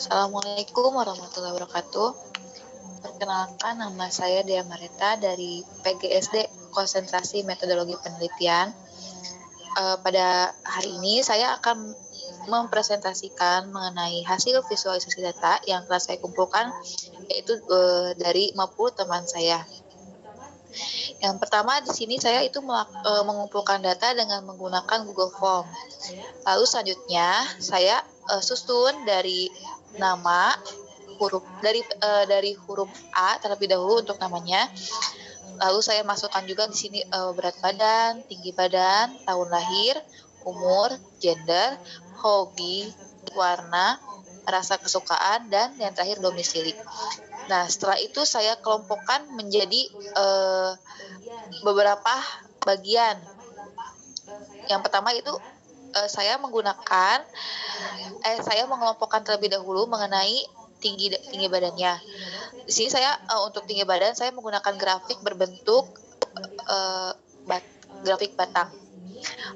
Assalamualaikum warahmatullahi wabarakatuh. Perkenalkan, nama saya Dea Marita dari PGSD Konsentrasi Metodologi Penelitian. Pada hari ini saya akan mempresentasikan mengenai hasil visualisasi data yang telah saya kumpulkan, yaitu dari 50 teman saya. Yang pertama di sini saya itu mengumpulkan data dengan menggunakan Google Form. Lalu selanjutnya saya susun dari nama dari huruf A terlebih dahulu untuk namanya. Lalu saya masukkan juga di sini berat badan, tinggi badan, tahun lahir, umur, gender, hobi, warna, rasa kesukaan, dan yang terakhir domisili. Nah, setelah itu saya kelompokkan menjadi beberapa bagian. Yang pertama itu saya mengelompokkan terlebih dahulu mengenai tinggi badannya. Di sini saya untuk tinggi badan saya menggunakan grafik berbentuk grafik batang.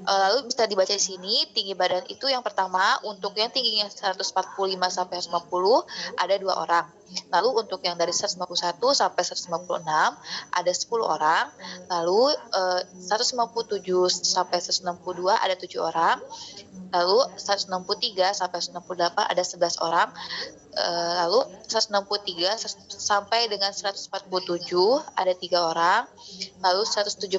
Lalu bisa dibaca di sini tinggi badan itu yang pertama untuk yang tingginya 145 sampai 150 ada 2 orang. Lalu untuk yang dari 151 sampai 156 ada 10 orang. Lalu 157 sampai 162 ada 7 orang. Lalu 163 sampai 168 ada 11 orang. Lalu 163 sampai dengan 147 ada 3 orang. Lalu 175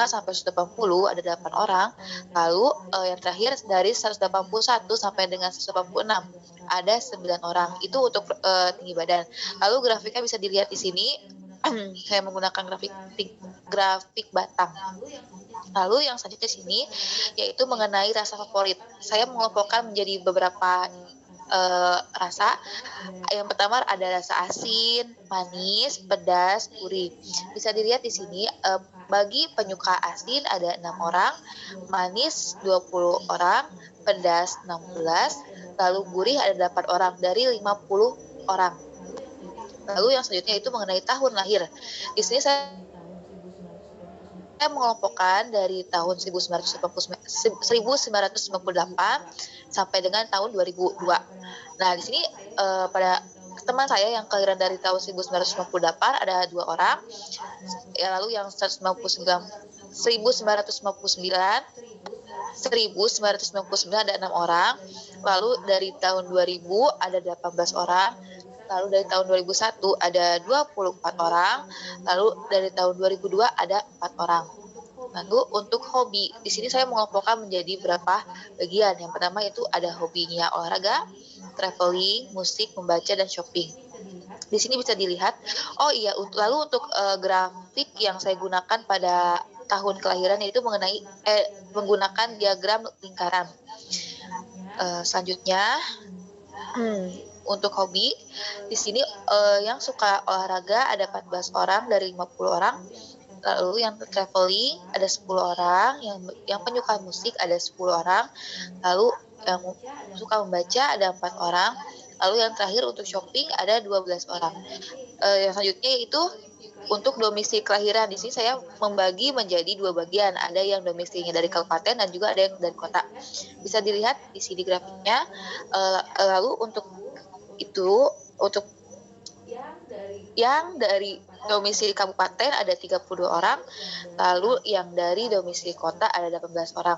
sampai 180 ada 8 orang. Lalu yang terakhir dari 181 sampai dengan 186 ada 9 orang. Itu untuk tinggi badan. Lalu grafiknya bisa dilihat di sini. Saya menggunakan grafik batang. Lalu yang selanjutnya sini yaitu mengenai rasa favorit. Saya mengelompokkan menjadi beberapa rasa. Yang pertama ada rasa asin, manis, pedas, gurih. Bisa dilihat di sini bagi penyuka asin ada 6 orang, manis 20 orang, pedas 16, lalu gurih ada 8 orang dari 50 orang. Lalu yang selanjutnya itu mengenai tahun lahir. Di sini saya mengelompokkan dari tahun 1998 sampai dengan tahun 2002. Nah, di sini pada teman saya yang kelahiran dari tahun 1998 ada 2 orang. Ya, lalu yang 1999 ada 6 orang. Lalu dari tahun 2000 ada 18 orang. Lalu dari tahun 2001 ada 24 orang. Lalu dari tahun 2002 ada 4 orang. Lalu untuk hobi, di sini saya mengelompokkan menjadi berapa bagian. Yang pertama itu ada hobinya olahraga, traveling, musik, membaca, dan shopping. Di sini bisa dilihat. Oh iya, lalu untuk grafik yang saya gunakan pada tahun kelahiran yaitu menggunakan diagram lingkaran. Selanjutnya untuk hobi, di sini yang suka olahraga ada 14 orang dari 50 orang. Lalu yang traveling ada 10 orang, yang penyuka musik ada 10 orang, lalu yang suka membaca ada 4 orang, lalu yang terakhir untuk shopping ada 12 orang. Yang selanjutnya itu untuk domisili kelahiran. Di sini saya membagi menjadi 2 bagian, ada yang domisilinya dari kabupaten dan juga ada yang dari kota. Bisa dilihat di sini grafiknya. Lalu untuk yang dari domisili kabupaten ada 32 orang, lalu yang dari domisili kota ada 18 orang.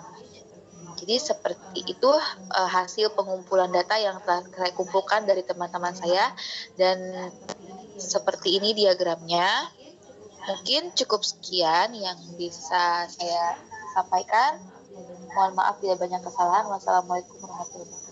Jadi seperti itu hasil pengumpulan data yang telah saya kumpulkan dari teman-teman saya, dan seperti ini diagramnya. Mungkin cukup sekian yang bisa saya sampaikan. Mohon maaf bila banyak kesalahan. Wassalamualaikum warahmatullahi wabarakatuh.